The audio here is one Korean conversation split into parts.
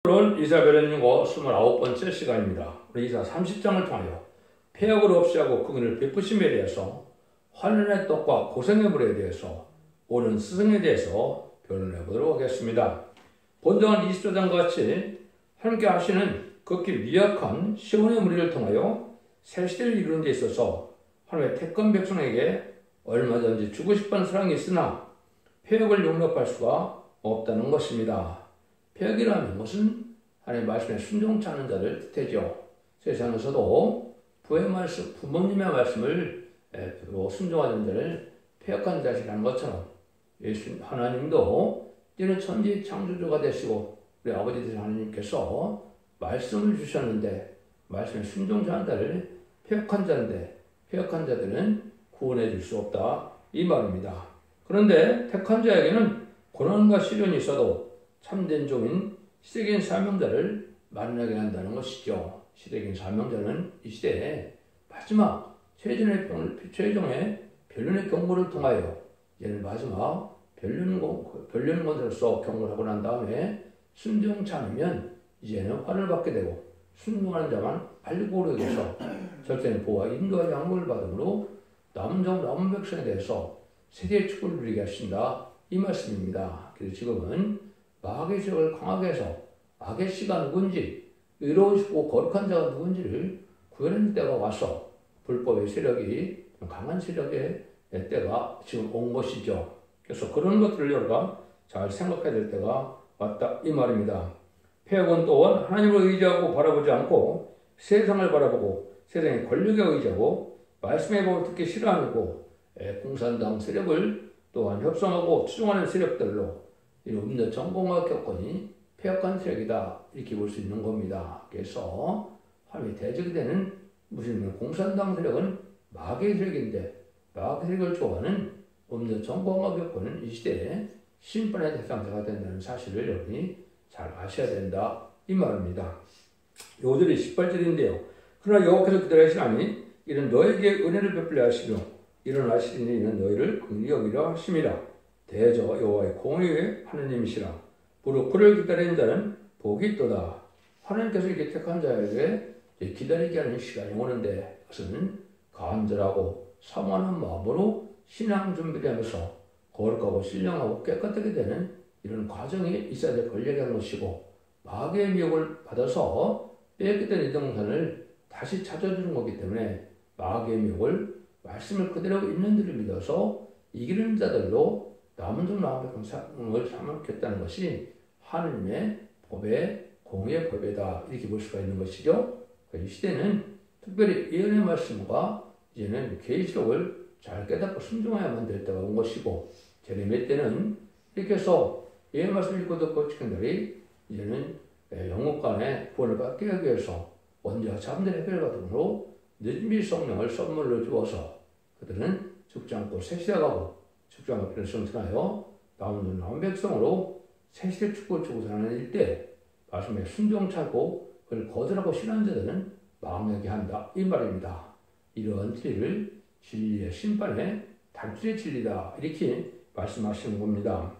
오늘은 이사벨렌님과 29번째 시간입니다. 우리 이사 30장을 통하여 폐역을 없이하고 긍휼을 베푸심에 대해서 환난의 떡과 고생의 물에 대해서 오는 스승에 대해서 변론해 보도록 하겠습니다. 본장은 24장과 같이 함께 하시는 극히 미약한 시온의 무리를 통하여 새 시대를 이루는 데 있어서 하나님의 택한 백성에게 얼마든지 주고 싶은 사랑이 있으나 폐역을 용납할 수가 없다는 것입니다. 폐역이라는 것은 하나님의 말씀에 순종치 않는 자를 뜻하죠. 세상에서도 부모님의 말씀을 순종하는 자를 폐역한 자식이라는 것처럼 하나님도 이제는 천지 창조주가 되시고 우리 아버지 되신 하나님께서 말씀을 주셨는데 말씀에 순종치 않는 자를 폐역한 자인데 폐역한 자들은 구원해 줄 수 없다 이 말입니다. 그런데 택한 자에게는 고난과 시련이 있어도 참된 종인 시대적인 사명자를 만나게 한다는 것이죠. 시대적인 사명자는 이 시대에 마지막 최종의 변론의 경고를 통하여 이제는 마지막 변론권으로서 경고를 하고 난 다음에 순종치 않으면 이제는 화를 받게 되고 순종하는 자만 알고 오르게 해서 절대는 보호와 인도와 양육을 받음으로 남은 백성에 대해서 세대의 축복을 누리게 하신다 이 말씀입니다. 그래서 지금은 마귀의 세력을 강하게 해서 악의 씨가 누군지 의로우시고 거룩한 자가 누군지를 구별하는 때가 와서 불법의 세력이 강한 세력의 때가 지금 온 것이죠. 그래서 그런 것들을 여러가 잘 생각해야 될 때가 왔다 이 말입니다. 폐역은 또한 하나님을 의지하고 바라보지 않고 세상을 바라보고 세상의 권력에 의지하고 말씀의 법을 듣기 싫어하고 공산당 세력을 또한 협상하고 추종하는 세력들로 음료 전공학 교권이 폐역한 세력이다 이렇게 볼 수 있는 겁니다. 그래서 하나님의 대적이 되는 무슨 공산당 세력은 마귀의 세력인데 마귀의 세력을 좋아하는 음료 전공학 교권은 이 시대에 심판의 대상자가 된다는 사실을 여러분이 잘 아셔야 된다 이 말입니다. 요절이 18절인데요. 그러나 여호와께서 그들의 하시나니 이는 너에게 은혜를 베풀려 하시며 일어나시리니 이는 너희를 긍휼히 여기려 하심이라. 대저 여호와의 공의의 하느님이시라. 무릇 그를 기다리는 자는 복이 있도다. 하나님께서 이렇게 택한 자에게 기다리게 하는 시간이 오는데 그것은 간절하고 사모하는 마음으로 신앙 준비를 하면서 거룩하고 신령하고 깨끗하게 되는 이런 과정이 있어야 될 걸 얘기하는 것이고 마귀의 미혹을 받아서 뺏기던 이동산을 다시 찾아주는 거기 때문에 마귀의 미혹을 말씀을 그대로 있는 들을 믿어서 이기는 자들로 남은 백성을 삼겠다는 것이 하느님의 법의 공의의 법이다 이렇게 볼 수가 있는 것이죠. 이 시대는 특별히 예언의 말씀과 이제는 계시록을 잘 깨닫고 순종해야만 될 때가 온 것이고 제레미야 때는 이렇게 해서 예언의 말씀을 읽고 듣고 지킨 자들이 이제는 영국 간의 구원을 받기 위해서 원죄와 잠들의 해결 받음으로 늦미 성령을 선물로 주어서 그들은 죽지 않고 새 시대 가고 죽지 않고 변성을 전하여 남은 백성으로 새 시대 축복을 주고 사는 일때 말씀에 순종차고 그걸 거절하고 싫어하는 자들은 망하게 한다 이 말입니다. 이러한 진리를 진리의 심판의 단줄의 진리다 이렇게 말씀하시는 겁니다.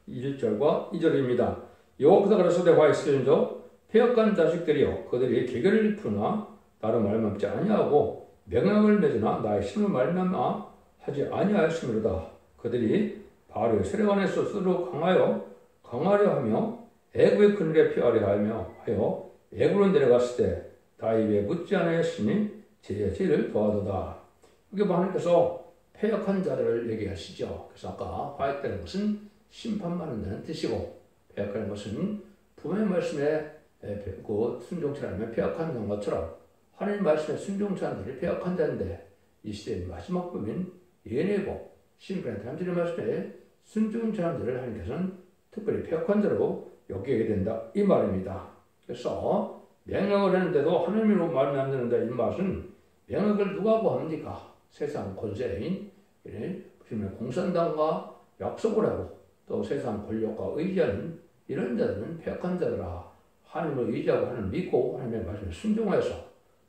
1절과 2절입니다. 여호와께서 가라사대 화 있을진저 폐역한 자식들이여 그들이 계계를 입으나 나로 말미암지 아니하고 명령을 맺으나 나의 신을 말미암아 하지 아니하였으므로다. 그들이 바로의 세력 안에서 스스로 강하려 하며 애굽의 그늘에 피하려 하여 애굽으로 내려갔을 때 다윗에 묻지 아니하였으니 죄를 더하도다. 이게 하나님께서 폐역한 자들을 얘기하시죠. 그래서 아까 화했다는 것은 심판받는다는 뜻이고 폐역하는 것은 부모의 말씀에 순종치 않으면 폐역한 것처럼 하나님 말씀에 순종치 않는 자들이 폐역한 자인데 이 시대의 마지막 범인 예언의 복 심판의 단절의 말씀에 순종치 않는 자를 하나님께서는 특별히 폐역한 자로 여기게 된다 이 말입니다. 그래서 명령을 했는데도 하나님으로 말이 안 되는다 이 말은 명령을 누가 구합니까? 세상 권세인 공산당과 약속을 하고 또 세상 권력과 의지하는 이런 자들은 폐역한 자들아 하나님을 의지하고 하나님을 믿고 하나님의 말씀에 순종해서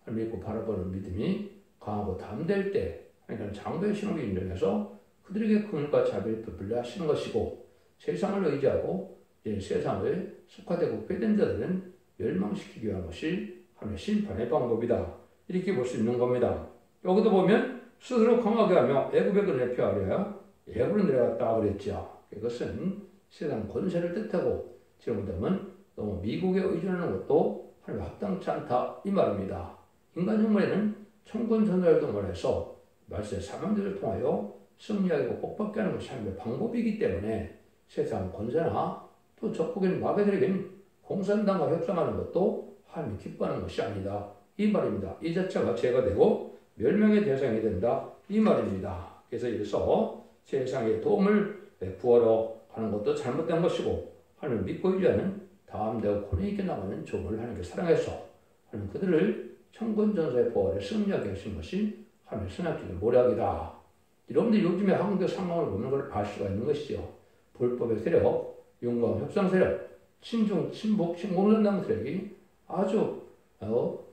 하나님을 믿고 바라보는 믿음이 강하고 담대할 때 그러니까 장부의 신앙을 인정해서 그들에게 긍휼과 자비를 베풀려 하시는 것이고 세상을 의지하고 이제 세상에 속화되고 패된 자들은 멸망시키기 위한 것이 하나님의 심판의 방법이다. 이렇게 볼 수 있는 겁니다. 여기도 보면 스스로 강하게 하며 애굽의 근을 펴하려 애굽으로 내려갔다 그랬죠. 이것은 세상 권세를 뜻하고 지금부터는 너무 미국에 의존하는 것도 하나님에 합당치 않다 이 말입니다. 인간 흉물에는 천군 전사를 동원해서 말세 사명들을 통하여 승리하고 복받게 하는 것이 하나님의 방법이기 때문에 세상 권세나 또 적국인 마귀들에게는 공산당과 협상하는 것도 하나님이 기뻐하는 것이 아니다 이 말입니다. 이 자체가 죄가 되고 멸망의 대상이 된다 이 말입니다. 그래서 이래서 세상에 도움을 구하러 가는 것도 잘못된 것이고 하나님을 믿고 의지하는 다음되고 권위 있게 나가는 종을 하나님께 사랑해서 하나님 그들을 천군전사의 보호를 승리하게 하신 것이 하나님의 선악적인 모략이다. 여러분들 요즘에 한국의 상황을 보는 걸 알 수가 있는 것이죠. 불법의 세력, 윤곽 협상 세력, 친중, 친북, 친공산당 세력이 아주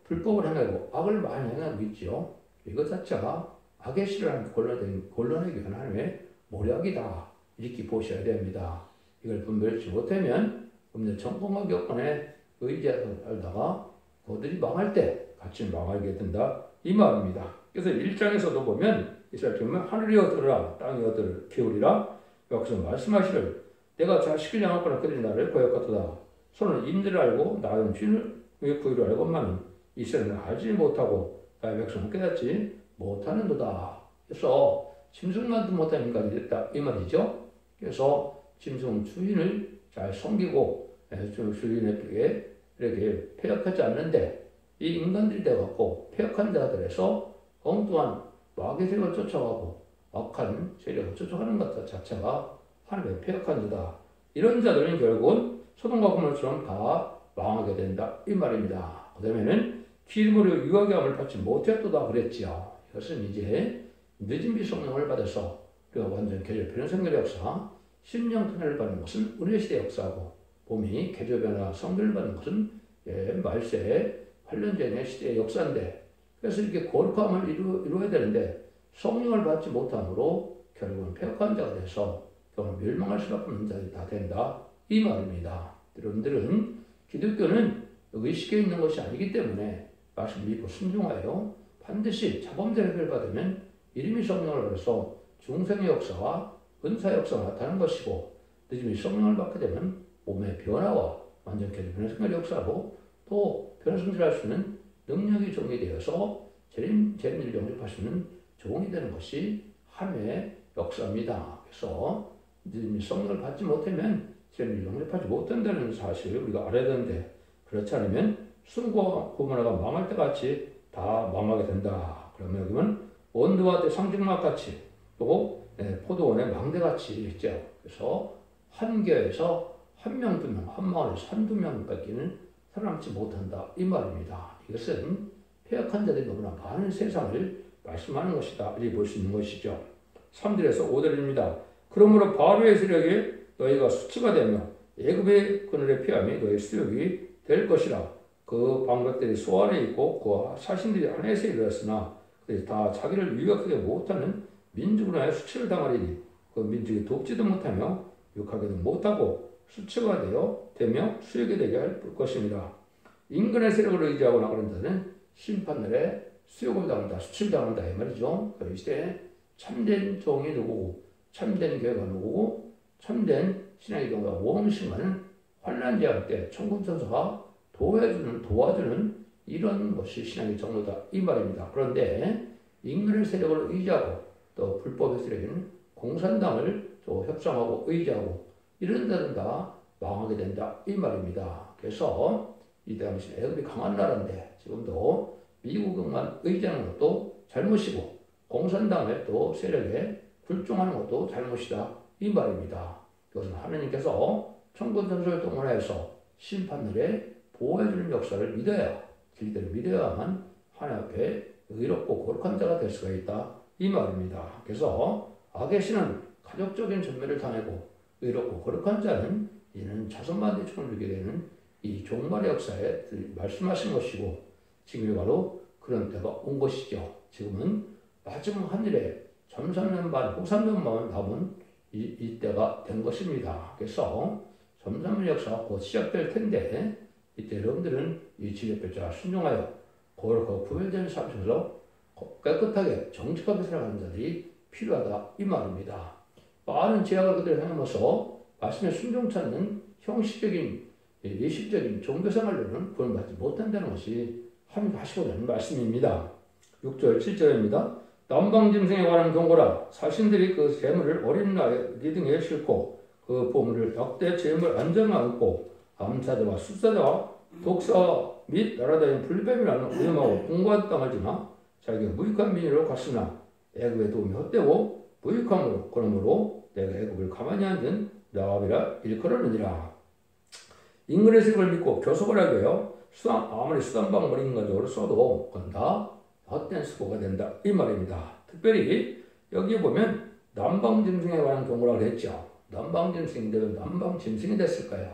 불법을 행하고 악을 많이 행하고 있죠. 이것 자체가 악의 실현을 골라내기 위한 하나님의 모략이다. 이렇게 보셔야 됩니다. 이걸 분별치 못하면 우리는 정권과 교권에 의지하다가 그들이 망할 때 같이 망하게 된다. 이 말입니다. 그래서 1장에서도 보면 이스라엘 보면 하늘이 얻으라 땅이 얻을 기울이라 여기서 말씀하시를 내가 자식을 양육하는 그들이 나를 거역하도다. 손은 임들을 알고 나은 주인을 구유를 알고만은 이스라엘은 알지 못하고 나의 백성은 깨닫지 못하는도다. 그래서 짐승만도 못한 인간이 됐다 이 말이죠. 그래서 짐승 주인을 잘 섬기고 주인에게 이렇게 폐역하지 않는데 이 인간들이 되어갖고 폐역한 자들에서 엉뚱한 마귀 세력을 쫓아가고 악한 세력을 쫓아가는 것 자체가 하나님의 폐역한 자다. 이런 자들은 결국은 소돔과 고모라처럼 다 망하게 된다 이 말입니다. 그 다음에는 기름으로 유하게 함을 받지 못했도다 그랬지요. 이것은 이제 늦은 비 성령을 받아서 우리가 완전 개조 변화 성결의 역사, 심령 변화를 받는 것은 은혜 시대 역사고 봄이 개조 변화 성결을 받는 것은 말세 8년 전의 시대의 역사인데 그래서 이렇게 거룩함을 이루어야 되는데 성령을 받지 못함으로 결국은 폐역한 자가 돼서 결국 멸망할 수밖에 없는 자들이 다 된다 이 말입니다. 여러분들은 기독교는 의식에 있는 것이 아니기 때문에 말씀 믿고 순종하여 반드시 자범죄 해결 받으면 이름이 성령을 받아서 중생의 역사와 은사의 역사가 나타나는 것이고 늦음이 성령을 받게 되면 몸의 변화와 완전케 변화성의 역사로 또 변화성질할 수 있는 능력이 종이 되어서 재림을 영접할 수 있는 종이 되는 것이 하나님의 역사입니다. 그래서 늦음이 성령을 받지 못하면 재림을 영접하지 못한다는 사실을 우리가 알아야 되는데 그렇지 않으면 순과 고모라가 망할 때 같이 다 망하게 된다. 그러면 여기는 원두와 상징막 같이 또 포도원의 망대같이 있죠. 그래서 한 교회에서 한 명, 두 명, 한 마을에서 한두 명밖에는 살아남지 못한다. 이 말입니다. 이것은 폐역한 자들이 너무나 많은 세상을 말씀하는 것이다. 이렇게 볼 수 있는 것이죠. 3절에서 5절입니다. 그러므로 바로의 세력이 너희가 수치가 되며 애굽의 그늘에 피함이 너희 수욕이 될 것이라. 그 방백들이 소안에 있고 그와 사신들이 안에서 일어났으나 그들이 다 자기를 유력하게 못하는 민족으로 하여 수치를 당하리니 그 민족이 돕지도 못하며 유익하게도 못하고 수치가 되며 수익이 되게 할 것입니다. 인간의 세력을 의지하고 나가는 자는 심판날에 수욕을 당한다, 수치를 당한다 이 말이죠. 그 시대에 참된 종이 누구고 참된 교회가 누구고 참된 신앙의 경우가 원심하는 환난 제한 때 천군천사가 도와주는 이런 것이 신앙의 정로다 이 말입니다. 그런데 인간의 세력을 의지하고 또 불법의 세력에는 공산당을 또 협상하고 의지하고 이런 데는 다 망하게 된다 이 말입니다. 그래서 이 당시 애굽이 강한 나라인데 지금도 미국만 의지하는 것도 잘못이고 공산당의 또 세력에 굴종하는 것도 잘못이다 이 말입니다. 이것은 하나님께서 천군천사를 동원해서 심판날에 보호해주는 역사를 믿어야 진리대로 믿어야만 하나님 앞에 의롭고 거룩한 자가 될 수가 있다 이 말입니다. 그래서 악의 신은 가족적인 전멸을 당하고 의롭고 거룩한 자는 이는 자손만대 총을 주게 되는 이 종말의 역사에 말씀하신 것이고 지금이 바로 그런 때가 온 것이죠. 지금은 마지막 하늘에 전 3년 반, 후 3년 만 남은 이 때가 된 것입니다. 그래서 점점 역사가 곧 시작될 텐데 이때 여러분들은 이 지적결자가 순종하여 거룩하고 구별된 삶에서 깨끗하게 정직하게 살아가는 자들이 필요하다 이 말입니다. 많은 제약을 그대로 행하면서 말씀에 순종 찾는 형식적인 예식적인 종교생활로는 구원받지 못한다는 것이 하나님 하시고자 하는 말씀입니다. 6절 7절입니다. 남방짐승에 관한 경고라. 사신들이 그 재물을 어린 나의 리등에 싣고 그 보물을 역대 재물 안정에 얹고 암사자와 숫사자와 독사와 및 날아다니는 불뱀이라는 위험하고 공고한 땅을 지나 자기가 무익한 민이로 갔으나 애굽의 도움이 헛되고 무익함으로 그러므로 내가 애굽을 가만히 앉은 라합이라 일컬었느니라. 인근의 색을 믿고 교섭을 하게요. 아무리 수단방 머리 인간적으로 써도 그건 다 헛된 수고가 된다 이 말입니다. 특별히 여기 보면 남방짐승에 관한 경고라고 했죠. 남방짐승인데 왜 남방짐승이 됐을까요?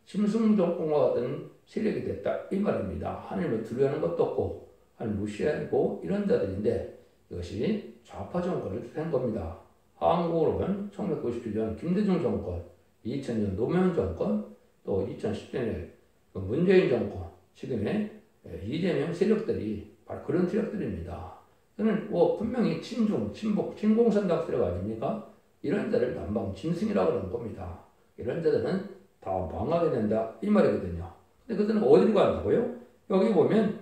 짐승무정권과 같은 세력이 됐다 이 말입니다. 하나님을 두려워하는 것도 없고 하나님 무시하고 이런 자들인데 이것이 좌파 정권을 뜻한 겁니다. 한국으로 보면 1997년 김대중 정권, 2000년 노무현 정권, 또 2010년에 문재인 정권, 지금의 이재명 세력들이 바로 그런 세력들입니다. 저는 분명히 친중, 친복, 친공산당 세력 아닙니까? 이런 자를 남방 짐승이라고 하는 겁니다. 이런 자들은 다 망하게 된다 이 말이거든요. 근데 그들은 어디로 간다고요? 여기 보면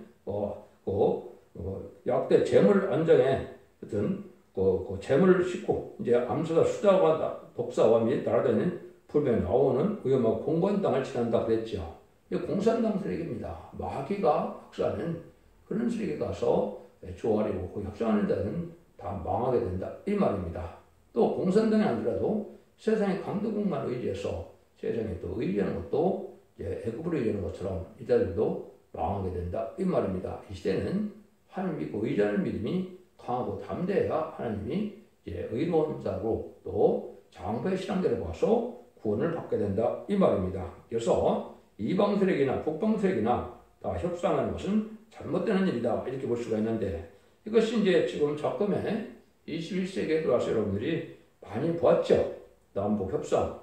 약대 재물 안정에 어떤 그 재물을 싣고 이제 암사자 수다와 독사와 및 날아다니는 불뱀 나오는 위험하고 공고한 땅을 지난다 그랬죠. 이 공산당 세력입니다. 마귀가 역사하는 그런 세력에 가서 조아리고 그 협상하는 자는 다 망하게 된다 이 말입니다. 또 공산당이 아니라도 세상의 강대국만 의지해서 세상에 또 의지하는 것도 이제 애굽으로 의지하는 것처럼 이 자들도 망하게 된다 이 말입니다. 이 시대는 하나님 믿고 의지하는 믿음이 강하고 담대해야 하나님이 이제 의로운 자로 또 장부의 신앙대로 봐서 구원을 받게 된다 이 말입니다. 그래서 이방 세력이나 북방 세력이나 다 협상하는 것은 잘못되는 일이다 이렇게 볼 수가 있는데 이것이 이제 지금 적금에 21세기에 들어와서 여러분들이 많이 보았죠. 남북 협상,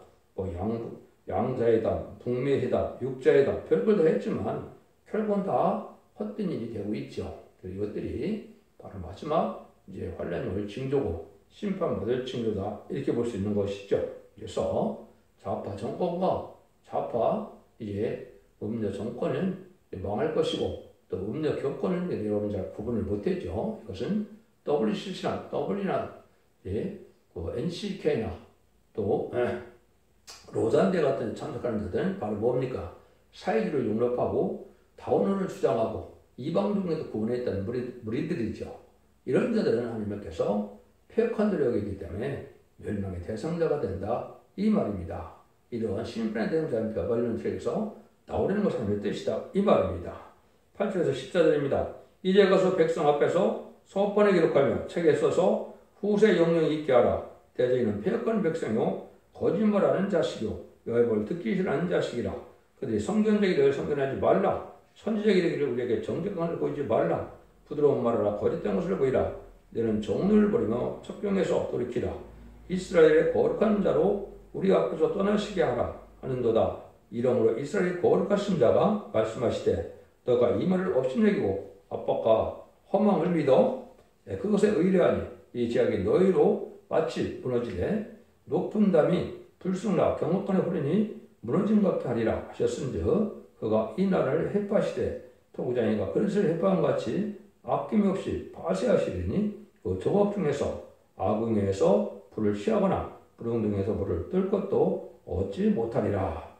양자회담, 북미회담, 육자회담 별걸 다 했지만 결국은 다 헛된 일이 되고 있죠. 이것들이 바로 마지막 이제 환란이 올 징조고 심판받을 징조다 이렇게 볼 수 있는 것이죠. 그래서 좌파 정권과 좌파 이제 음녀 정권은 망할 것이고 또 음녀 교권은 여러분 잘 구분을 못했죠. 이것은 WCC나 NCK나 또 로잔대 같은 참석하는 자들은 바로 뭡니까? 사회주의를 용납하고 다원론을 주장하고 이방종에도 구원했다는 무리들이죠. 이런 자들은 하나님께서 폐역한 노력이기 때문에 멸망의 대상자가 된다 이 말입니다. 이러한 심판의 대상자인 벼발리는 책에서 나오려는 것은 하나님의 뜻이다 이 말입니다. 8절에서 10절입니다. 이제 가서 백성 앞에서 서번에 기록하며 책에 써서 후세 영영이 있게 하라. 대저희는 폐역한 백성이요 거짓말하는 자식이요 여호와의 벌을 듣기 싫어하는 자식이라. 그들이 성전적이되어 성전하지 말라. 선지자에게 되기를 우리에게 정직함을 보이지 말라. 부드러운 말하라. 거짓된 것을 보이라. 너는 정의를 버리며 척경에서 돌이키라. 이스라엘의 거룩한 자로 우리 앞에서 떠나시게 하라 하는도다. 이러므로 이스라엘의 거룩하신 자가 말씀하시되 너가 이 말을 업신여기고 압박과 허망을 믿어 그것에 의뢰하니 이 제약이 너희로 마치 무너지되 높은 담이 불쑥나 경옥간에 흐르니 무너진 것 같게 하리라 하셨은즉 그가 이 나라를 해파시되 토구장이가 그릇을 해파한 같이 아낌없이 파쇄하시리니 그 조각 중에서 아궁에서 불을 취하거나 부릉등에서 물을 뜰 것도 얻지 못하리라.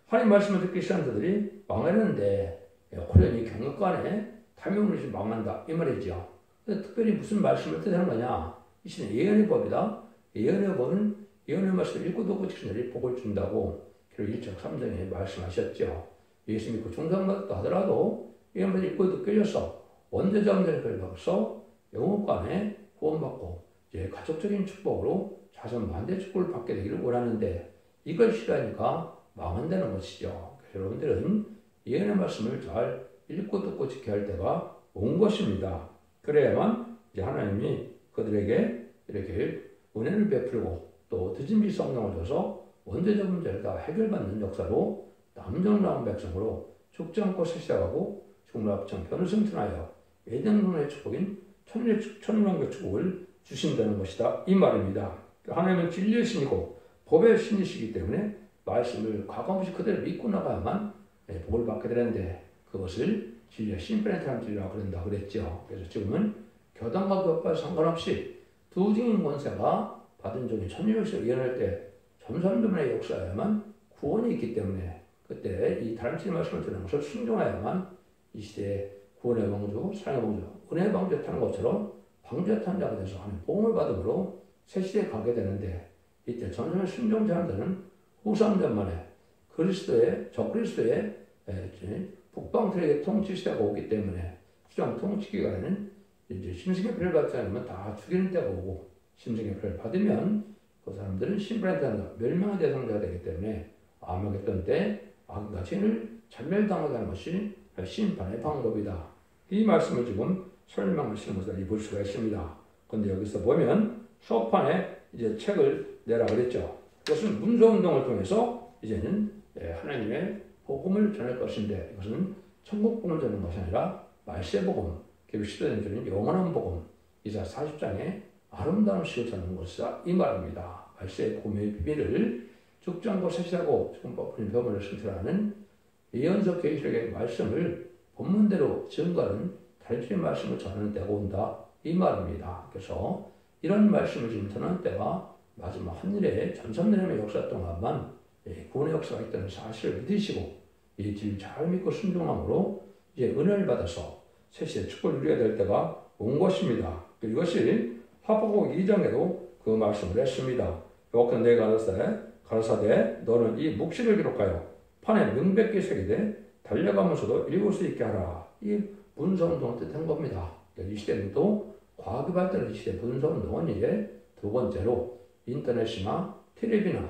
하나님 말씀을 듣기 시작한 자들이 망하려는데 호련히 경옥간에 탐욕을 망한다 이 말이죠. 특별히 무슨 말씀을 뜻하는 거냐? 이 시는 예언의 법이다. 예언의 법은 예언의 말씀을 읽고 듣고 직신들이 복을 준다고 그리고 1장 3장에 말씀하셨죠. 예수 믿고 중상받았다 하더라도 예언을 읽고 듣고 해서 원대장전을 받아서 영혼간에 구원받고 이제 가족적인 축복으로 자손 만대 축복을 받게 되기를 원하는데 이걸 싫어하니까 망한다는 것이죠. 여러분들은 예언의 말씀을 잘 읽고 듣고 지켜야 할 때가 온 것입니다. 그래야만 이제 하나님이 그들에게 이렇게 은혜를 베풀고 또 드진비 성령을 줘서 원죄적 문제를 다 해결받는 역사로 남정나온 백성으로 죽지 않고 세시하고 중락청 변을 승천하여 예정론의 축복인 천일왕국 축복을 주신다는 것이다. 이 말입니다. 하나님은 진리의 신이고 법의 신이시기 때문에 말씀을 과감없이 그대로 믿고 나가야만 복을 받게 되는데 그것을 진리의 심플레트한 진리라고 그런다 그랬죠. 그래서 지금은 교단과 교파에 상관없이 두 증인 권세가 받은 종이 천일백성을 이겨낼 때 전선도만의 역사야만 구원이 있기 때문에 그때 이 다람쥐 말씀을 듣는 것을 순종하야만 이 시대에 구원의 방주, 사랑의 방주, 은혜의 방주에 타는 것처럼 방주에 탄 자가 돼서 하는 복음을 받음으로 새 시대에 가게 되는데 이때 전선의 순종자들은 후삼전만에 적그리스도의 북방들에게 통치 시대가 오기 때문에 수장 통치 기간에는 이제 심승의 표를 받지 않으면 다 죽이는 때가 오고 심승의 표를 받으면 그 사람들은 심판의 멸망의 대상자가 되기 때문에 아마겟돈 때 악과 죄를 전멸당하게 하는 것이 심판의 방법이다. 이 말씀을 지금 설명하시는 것을 볼 수가 있습니다. 그런데 여기서 보면 소판에 이제 책을 내라 그랬죠. 그것은 문서운동을 통해서 이제는 하나님의 복음을 전할 것인데 이것은 천국 복음을 전하는 것이 아니라 말세 복음, 그리고 시대는 주는 영원한 복음, 이사 40장에 아름다운 시를 전하는 것이다. 이 말입니다. 말세 복음의 비밀을 죽지 않고 세시하고 천국복음의 변을 승천하는 예언서 계시록의 말씀을 본문대로 증거하는 다른 말씀을 전하는 때가 온다. 이 말입니다. 그래서 이런 말씀을 지금 전하는 때가 마지막 한일의 전삼년의 역사 동안만 구원의 역사가 있다는 사실을 믿으시고 이 질 잘 믿고 순종함으로 이제 은혜를 받아서 새시의 축복을 누려야 될 때가 온 것입니다. 이것이 하박국 2장에도 그 말씀을 했습니다. 여호와께서 내가 가라사대 너는 이 묵시를 기록하여 판에 명백히 새기되 달려가면서도 읽을 수 있게 하라. 이 문서운동을 뜻한 겁니다. 이 시대는 또 과학이 발달한 시대 문서운동은 이제 두 번째로 인터넷이나 텔레비나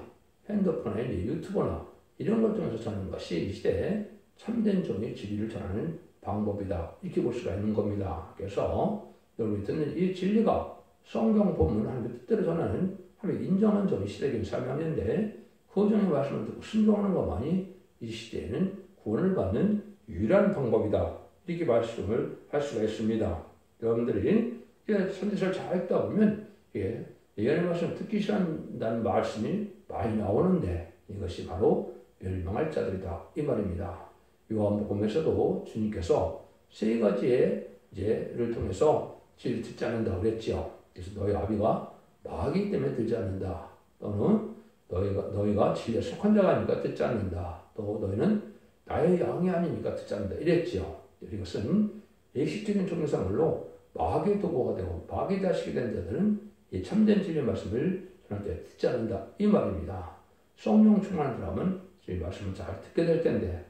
핸드폰이나 유튜브나 이런 걸 통해서 전하는 것이 이 시대에 참된 종의 진리를 전하는 방법이다. 이렇게 볼 수가 있는 겁니다. 그래서 여러분이 듣는 이 진리가 성경 본문 하나님의 뜻대로 전하는 하나님의 인정한 종의 시대적인 삶이었는데 그 종의 말씀을 듣고 순종하는 것만이 이 시대에는 구원을 받는 유일한 방법이다. 이렇게 말씀을 할 수가 있습니다. 여러분들이 선지서를 잘 읽다 보면 예언의 말씀을 듣기 싫어한다는 말씀이 많이 나오는데 이것이 바로 멸망할 자들이다. 이 말입니다. 요한복음에서도 주님께서 세 가지의 예를 통해서 진리를 듣지 않는다고 그랬지요. 그래서 너희 아비가 마귀이기 때문에 듣지 않는다. 또는 너희가 진리에 속한 자가 아니니까 듣지 않는다. 또 너희는 나의 양이 아니니까 듣지 않는다. 이랬지요. 이것은 예식적인 종교상으로 마귀의 도구가 되고 마귀의 자식이 된 자들은 이 참된 진리의 말씀을 전할 때 듣지 않는다. 이 말입니다. 성령 충만한 사람은 이 말씀을 잘 듣게 될 텐데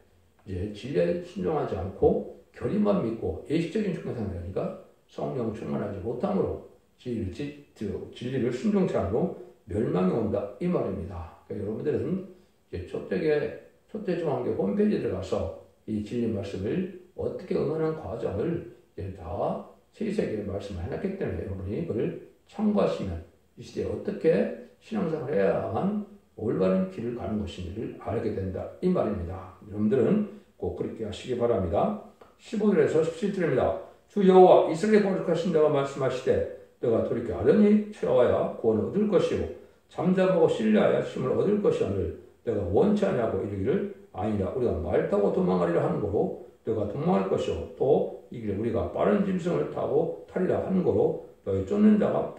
이제 진리에 순종하지 않고 교리만 믿고 예식적인 종교상이니까 성령 충만하지 못함으로 진리를 순종치 않고 멸망이 온다. 이 말입니다. 그러니까 여러분들은 이제 초대중앙교 홈페이지에 들어가서 이 진리 말씀을 어떻게 응하는 과정을 이제 다 세세하게 말씀을 해놨기 때문에 여러분이 그걸 참고하시면 이 시대에 어떻게 신앙생활을 해야만 올바른 길을 가는 것인지를 알게 된다. 이 말입니다. 여러분들은 꼭 그렇게 하시기 바랍니다. 15절에서 17절입니다. 주 여호와 이스라엘의 거룩하신 자가 말씀하시되 너가 돌이켜 아련히 채워야 구원을 얻을 것이고 잠잠하고 신뢰하여 힘을 얻을 것이오늘 내가 원치 아니하고 이르기를 아니라 우리가 말 타고 도망가리라 하는 거로 너가 도망할 것이요 또 이 길에 우리가 빠른 짐승을 타고 타리라 하는 거로 너희 쫓는 자가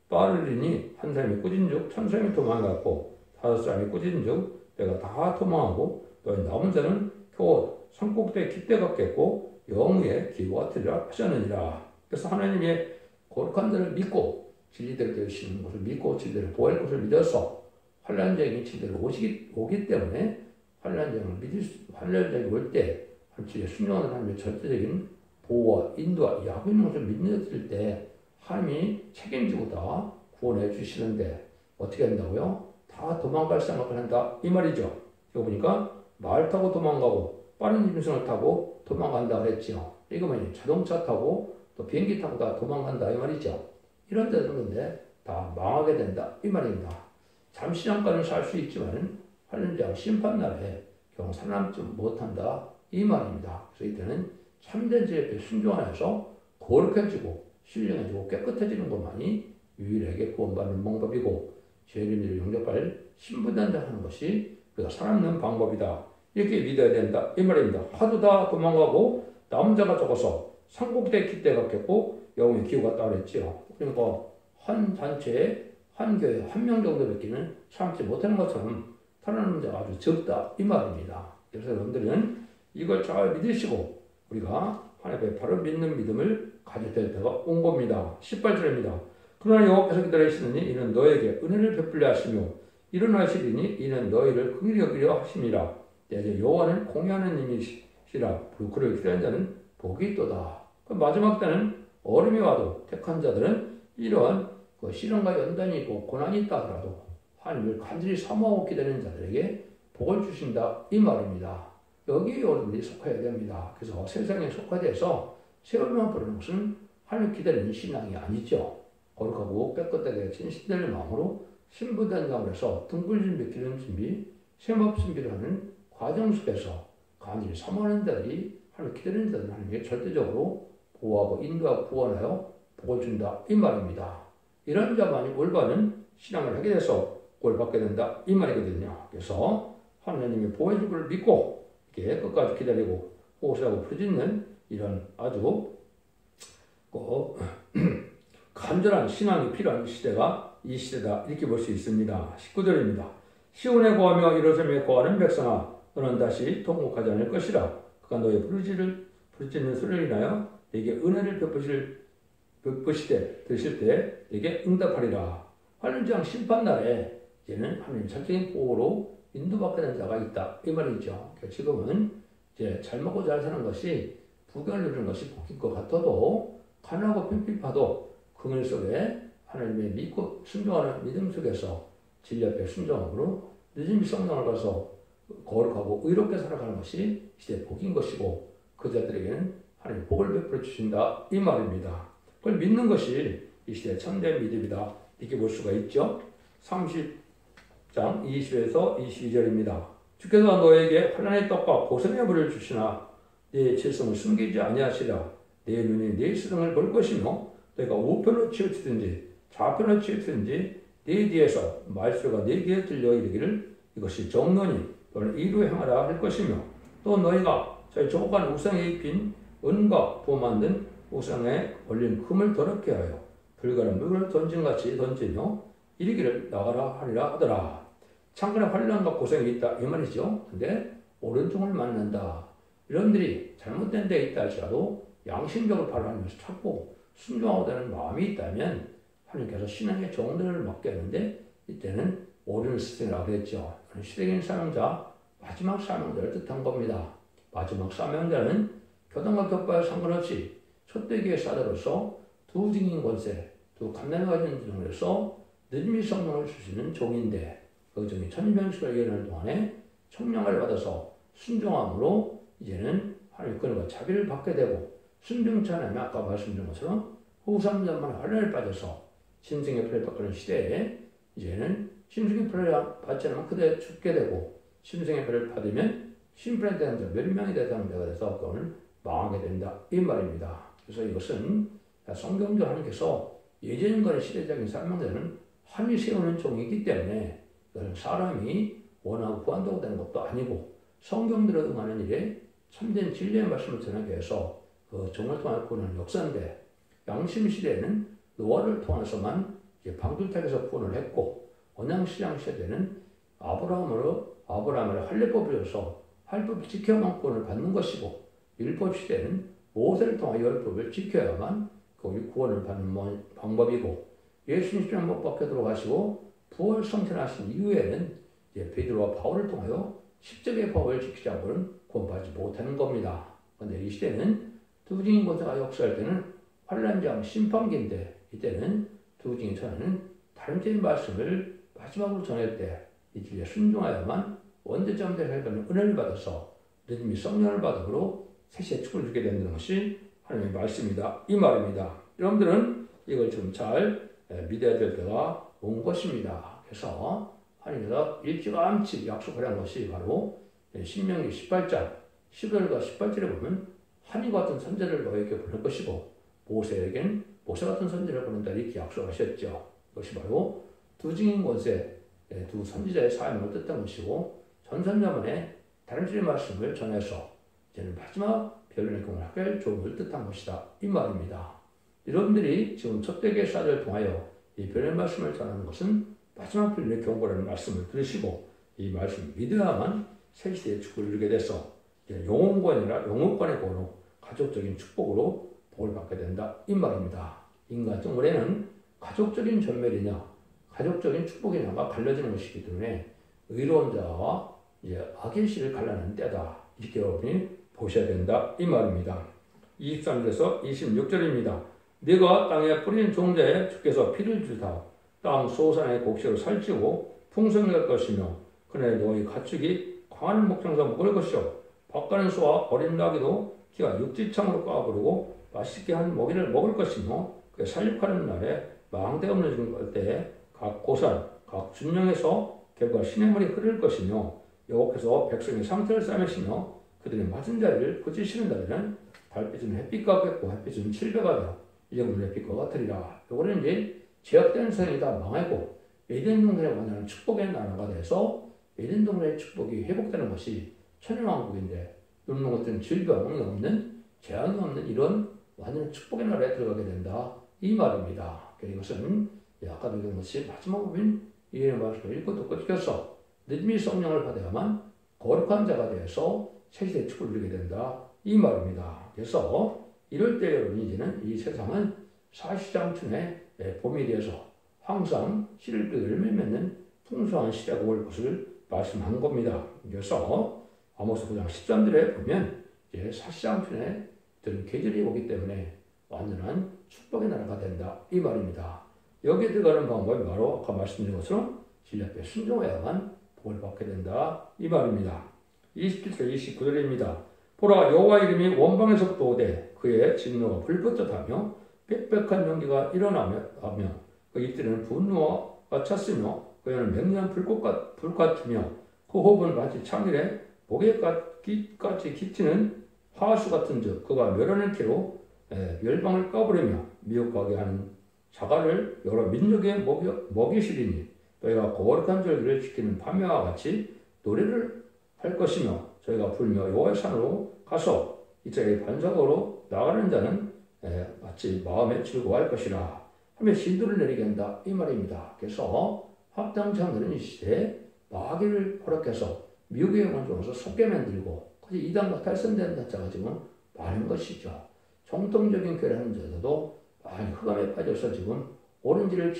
빠르리니 한 사람이 꾸진즉 천 사람이 도망갔고 5사람이 꾸진즉 내가 다 도망하고 너희 남은 자는 겨우 산꼭대에 깃대 같겠고 영우의 기구가 되리라 하셨느니라. 그래서 하나님의 거룩한 자를 믿고 진리대로 되시는 것을 믿고 진리대로 보호할 것을 믿어서 환난쟁이 진리대로 오기 때문에 환난쟁이 올 때 진리에 순종하는 하나님의 절대적인 보호와 인도와 약속인 것을 믿는 때 하나님이 책임지고 다 구원해 주시는데 어떻게 한다고요? 다 도망갈 생각을 한다 이 말이죠. 이거 보니까 말 타고 도망가고 빠른 짐승을 타고 도망간다 그랬지요. 이거 뭐냐 자동차 타고 또 비행기 타고 다 도망간다 이 말이죠. 이런 데는 근데 다 망하게 된다 이 말입니다. 잠시 잠깐은 살 수 있지만 환란장 심판날에 경우 살아남지 못한다 이 말입니다. 그래서 이때는 참된 제에 순종하여서 거룩해지고 신령해지고 깨끗해지는 것만이 유일하게 구원받는 방법이고 죄인들을 용접할 신부단장 하는 것이 우리가 살아남는 방법이다. 이렇게 믿어야 된다 이 말입니다. 하도 다 도망가고 남은 자가 적어서 삼국대 기대 같겠고 영웅의 기후가 따르랬지요. 그러니까 한 단체에 한 교회 한 명 정도밖에는 참지 못하는 것처럼 살아남는 자가 아주 적다 이 말입니다. 그래서 여러분들은 이걸 잘 믿으시고 우리가 하나님의 바로 믿는 믿음을 가져야 될 때가 온 겁니다. 18절입니다. 그러나 여호와께서 기다리시느니 이는 너에게 은혜를 베풀려 하시며 일어나시리니 이는 너희를 긍휼히 여기려 하심이라. 이제 여호와는 공의하는 이미시라. 그를 기다리는 자는 복이 있도다. 마지막 때는 어려움이 와도 택한 자들은 이러한 시련과 연단이 있고 고난이 있다 하더라도 하나님을 간절히 사모하고 기다리는 자들에게 복을 주신다 이 말입니다. 여기에 여러분들이 속해야 됩니다. 그래서 세상에 속하돼서 세월만 부르는 것은 하나님 기다리는 신앙이 아니죠. 거룩하고 깨끗하게 진실될 마음으로 신부단장을 해서 등불 준비, 기름 준비, 세법 준비를 하는 과정 속에서 간절히 사모하는 자들이 하나님 기다리는 자들은 하나님께 절대적으로 보호하고 인도하고 구원하여 복을 준다 이 말입니다. 이런 자만이 올바른 신앙을 하게 돼서 복을 받게 된다 이 말이거든요. 그래서 하나님의 보호해 줄 걸 믿고 이렇게 끝까지 기다리고 호소하고 부르짖는 이런 아주 간절한 신앙이 필요한 시대가 이 시대다 이렇게 볼 수 있습니다. 19절입니다. 시온에 거하며 예루살렘에 거하는 백성아 너는 다시 통곡하지 않을 것이라. 그가 너의 부르짖는 소리를 인하여 내게 은혜를 베푸시되 들으실 때 내게 응답하리라. 환란장 심판날에 이제는 하나님 전적인 보호로 인도받게 된 자가 있다 이 말이죠. 지금은 이제 잘 먹고 잘 사는 것이 부귀를 누리는 것이 복일 것 같아도 가난하고 핍핍하도 긍휼 속에 하나님의 믿고 순종하는 믿음 속에서 진리 앞에 순종함으로 늦은 성령을 가서 거룩하고 의롭게 살아가는 것이 시대의 복인 것이고 그 자들에게는 하나님 복을 베풀어 주신다 이 말입니다. 그걸 믿는 것이 이 시대의 참된 믿음이다 이렇게 볼 수가 있죠. 30장 20에서 22절입니다. 주께서 너에게 환난의 떡과 고생의 물을 주시나 네 질성을 숨기지 아니하시라. 내 눈이 네 스승을 볼 것이며 너희가 우편으로 치우치든지 좌편으로 치우치든지 네 뒤에서 말소가 네 귀에 들려 이르기를 이것이 정론이 너는 이로 행하라 할 것이며 또 너희가 저희 조국간 우상에 입힌 은과 부 만든 우상에 올린 금을 더럽게 하여 불가른 물건을 던진같이 던지며 이르기를 나가라 하리라 하더라. 창간에 환난과 고생이 있다 이 말이죠. 근데 옳은 종을 만난다. 이런들이 잘못된 데 있다 할지라도 양심적으로 바로 하면서 찾고 순종하고 되는 마음이 있다면 하나님께서 신앙의 종들을 맡게 하는데 이때는 옳은 스승이라고 그랬죠. 시대적인 사명자, 마지막 사명자를 뜻한 겁니다. 마지막 사명자는 교단과 격파에 상관없이 촛대기의 사자로서 두 증인 권세, 두 감남을 가진 증으로서 늦음이 성령을 주시는 종인데 그 종이 천변식을 예언하는 동안에 청량을 받아서 순종함으로 이제는 하나님의 권위와 자비를 받게 되고 순종치 않으면 아까 말씀드린 것처럼 후삼자만 환란에 빠져서 짐승의 표를 받는 시대에 이제는 짐승의 표를 받지 않으면 그대 죽게 되고 짐승의 표를 받으면 심판에 대한 자 몇 명이 대상자가 돼서 그거는 망하게 된다 이 말입니다. 그래서 이것은 성경적 하나님께서 예전과의 시대적인 사명자는 하나님이 세우는 종이기 때문에 사람이 원하고 구한다고 되는 것도 아니고 성경대로 응하는 일에 참된 진리의 말씀을 전하기 위해서 그 종을 통해 구원하는 역사인데 양심 시대에는 노아를 통해서만 방주택에서 구원을 했고 언양신앙 시대에는 아브라함을 할례법을 줘서 할법을 지켜야만 구원을 받는 것이고 율법 시대에는 모세를 통하여 율법을 지켜야만 거기 구원을 받는 방법이고 예수님 못 박혀 들어가시고 부활 성천하신 이후에는 이제 베드로와 바울을 통하여 십자가의 법을 지키지 않고는 구원받지 못하는 겁니다. 그런데 이 시대는 두 증인 권세가 역사할 때는 환란장 심판기인데 이때는 두 증인 전하는 다른 점의 말씀을 마지막으로 전할 때 이들에 순종하여야만 원대점대로 해가는 은혜를 받아서 믿음이 성령을 받음으로 새시의 축을 주게 되는 것이 하나님의 말씀이다 이 말입니다. 여러분들은 이걸 좀 잘 믿어야 될 때가 온 것입니다. 그래서 하니까 일찌감치 약속을 한 것이 바로 신명기 18장 11절과 18절에 보면 한이 같은 선지자를 너에게 보낼 것이고 모세에겐 모세 같은 선지자를 보낸다 이렇게 약속하셨죠. 이것이 바로 두 증인 권세 두 선지자의 사명을 뜻한 것이고 전선자문에 다른 줄의 말씀을 전해서 이제는 마지막 변론의 공을 하게 할 조언을 뜻한 것이다 이 말입니다. 여러분들이 지금 촛대교회 사도를 통하여 이 변론의 말씀을 전하는 것은 마지막 변론의 경고라는 말씀을 들으시고 이 말씀을 믿어야만 새 시대의 축복을 이루게 돼서 영혼권이 아니라 영혼권의 권으로 가족적인 축복으로 복을 받게 된다 이 말입니다. 인간적 올해는 가족적인 전멸이냐 가족적인 축복이냐가 갈라지는 것이기 때문에 의로운 자와 악의 씨를 갈라내는 때다 이렇게 여러분이 보셔야 된다 이 말입니다. 23절에서 26절입니다. 네가 땅에 뿌린 종자에 주께서 피를 주다 땅 소산의 곡식을 살찌고 풍성히 할 것이며 그날에 너희 가축이 강한 목장에서 먹을 것이요 밭가는 소와 어린 나귀도 기가 육지창으로 까부르고 맛있게 한 먹이를 먹을 것이며 그 살육하는 날에 망대 없는 때에 각 고산 각 준령에서 개가 시냇물이 흐를 것이며 여호와께서 백성의 상태를 싸매시며 그들이 맞은 자리를 고치시는 날에는 달빛은 햇빛과 같고 햇빛은 칠배가 되어 이정도 햇빛과 같으리라. 요거는 이제 제약된 세상이 다 망하고 에덴 동산에 완전한 축복의 나라가 돼서 에덴 동산의 축복이 회복되는 것이 천연왕국인데 이런 것들은 질병이 없는 재앙이 없는 이런 완전한 축복의 나라에 들어가게 된다 이 말입니다. 이것은 아까도 얘기한 것이 마지막 부분 이해의 말씀을 읽고 듣고 지켜서 믿음의 성령을 받아야만 거룩한 자가 되어서 새시대의 축복을 누리게 된다 이 말입니다. 그래서 이럴 때 여러분 이제는 이 세상은 사시장춘의 봄이 되어서 항상 씨를 그 열매 맺는 풍성한 시대가 올 것을 말씀한 겁니다. 그래서 아모스 9장 13절에 보면 이제 사시장춘의 들은 계절이 오기 때문에 완전한 축복의 나라가 된다 이 말입니다. 여기에 들어가는 방법이 바로 아까 말씀드린 것처럼 진리 앞에 순종해야만 복을 받게 된다 이 말입니다. 27절 29절입니다. 보라 여호와 이름이 원방에서부터 오되 그의 진노가 불붙듯하며 빽빽한 연기가 일어나며 그 입들에는 분노가 찼으며 그에는 맹렬한 불 같으며 그 호흡은 마치 창일에 목에까지 기치는 화수 같은즉 그가 멸하는 키로 멸방을 까부르며 미혹하게 하는 자갈을 여러 민족에 먹이시리니 너희가 거룩한 절기를 지키는 밤야와 같이 노래를 할 것이며 저희가 불며 여호와의 산으로 가서 이자의 반석으로 나가는 자는 마치 마음에 즐거워할 것이라 하며 신도를 내리게 한다 이 말입니다. 그래서 합당자들은 이 시대에 마귀를 허락해서 미혹의 영을 주어서 속게 만들고 이단과 탈선된 자가 지금 많은 것이죠. 정통적인 교회라는 자들도 많이 흑암에 빠져서 지금 옳은 길을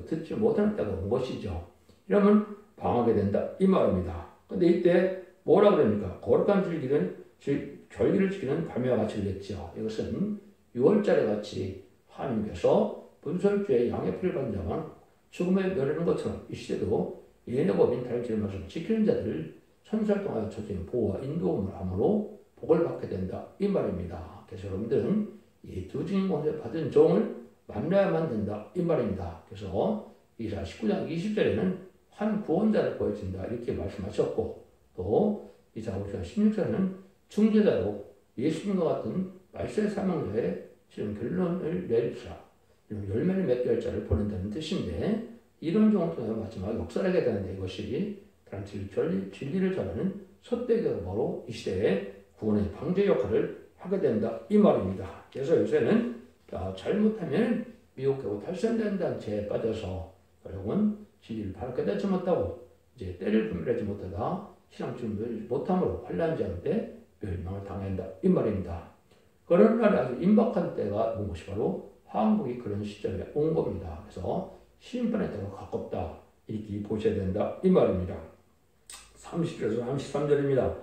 듣지 못하는 때가 온 것이죠. 이러면 방하게 된다 이 말입니다. 근데 이때 뭐라 그럽니까? 거룩한 절기를 지키는 밤야와 같이 그랬죠. 이것은 6월절에 같이 하나님께서 분설주의 양의 피를 받는 자만 죽음에 멸하는 것처럼 이 시대도 예언의 법인 다른 말씀 지키는 자들을 천사를 통하여 저주의 보호와 인도함을 함으로 복을 받게 된다 이 말입니다. 그래서 여러분들은 이 두 증인 권세 받은 종을 만나야만 된다 이 말입니다. 그래서 이사 19장 20절에는 한 구원자를 보여준다 이렇게 말씀하셨고 또 이사 5장 16절에는 중재자로 예수님과 같은 말세의 사명자의 지금 결론을 내리사 열매를 맺게 할 자를 보낸다는 뜻인데 이런 종을 통해 마지막 역사하게 되는데 이것이 다른 진리를 전하는 촛대교가 바로 이 시대에 구원의 방제 역할을 하게 된다 이 말입니다. 그래서 요새는 잘못하면 미혹하고 탈선된다는 죄에 빠져서 결국은 진리를 바르게 되지 못하고 이제 때를 분별하지 못하다 신앙 준비를 못함으로 환난지 때 멸망을 당한다 이 말입니다. 그런 날에 아주 임박한 때가 온 것이 바로 한국이 그런 시점에 온 겁니다. 그래서 심판의 때가 가깝다 이렇게 보셔야 된다 이 말입니다. 30절에서 33절입니다.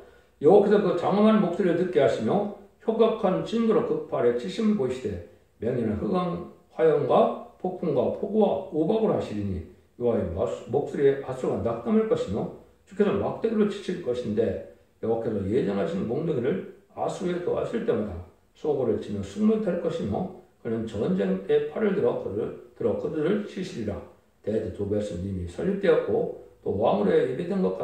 여호와께서 그 장엄한 목소리를 듣게 하시며 혁악한 징그러 극발의 치심을 보이시되 맹인은 흑암 화염과 폭풍과 폭우와 우박을 하시리니 여호와의 목소리에 하수가 낙담할 것이며 주께서 막대기로 치실 것인데 여호와께서 예정하신 몽둥이를 아수르에 더하실 때마다 소고를 치며 숨을 탈 것이며 그는 전쟁에 팔을 들어 그들을 치시리라. 대대 도배스는 이미 설립되었고 또 왕으로의 예비된 것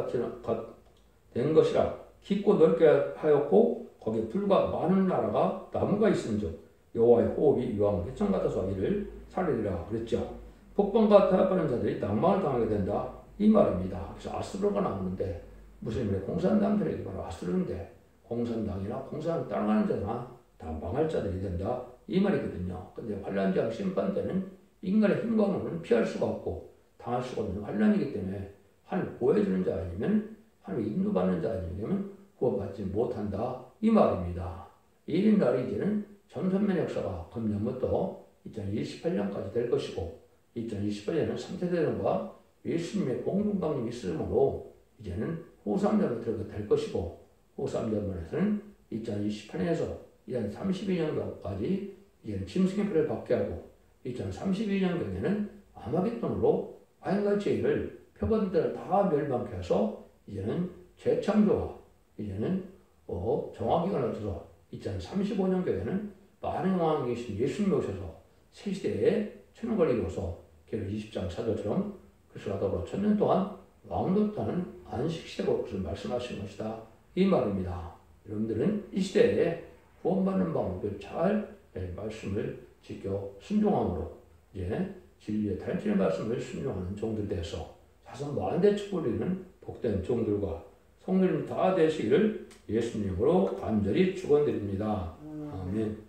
된 것이라 깊고 넓게 하였고 거기에 풀과 많은 나라가 나무가 있은즉 여호와의 호흡이 이왕 회청 같아서 이를 살리리라 그랬죠. 북방과 타협하는 자들이 낭망을 당하게 된다 이 말입니다. 그래서 아수르가 나오는데 무슬림의 공산당들에게 바로 아수르인데 공산당이나 공산당 따라가는 자나 다 망할 자들이 된다 이 말이거든요. 근데 환란장 심판 때는 인간의 힘과는 피할 수가 없고 당할 수가 없는 환란이기 때문에 하나님 보여주는 자 아니면 하나님 인도받는 자 아니면 구원받지 못한다 이 말입니다. 이 날이 이제는 전선면 역사가 금년부터 2028년까지 될 것이고 2028년은 3세 대전과 예수님의 공중강림이 있으므로 이제는 후3전으로 들어가게 될 것이고 후3전에서는 2028년에서 2032년까지 이제는 짐승의 표를 받게 하고 2032년경에는 아마겟돈으로 와인과 제일을 표본들을 다 멸망케 해서 이제는 재창조와 이제는 정화기간을 거쳐서 2035년경에는 많은 왕이 계신 예수님이 오셔서 새 시대에 천년걸 이루어서 계를 20장 사도처럼 그리스도와 더불어 1000년 동안 왕노릇하는 안식시대로 그것을 말씀하신 것이다 이 말입니다. 여러분들은 이 시대에 구원받는 방법을 잘 말씀을 지켜 순종함으로 이제 진리의 단신의 말씀을 순종하는 종들 돼서 자선 만대 축복을 복된 종들과 성도님 다 되시기를 예수님으로 간절히 축원드립니다. 아멘.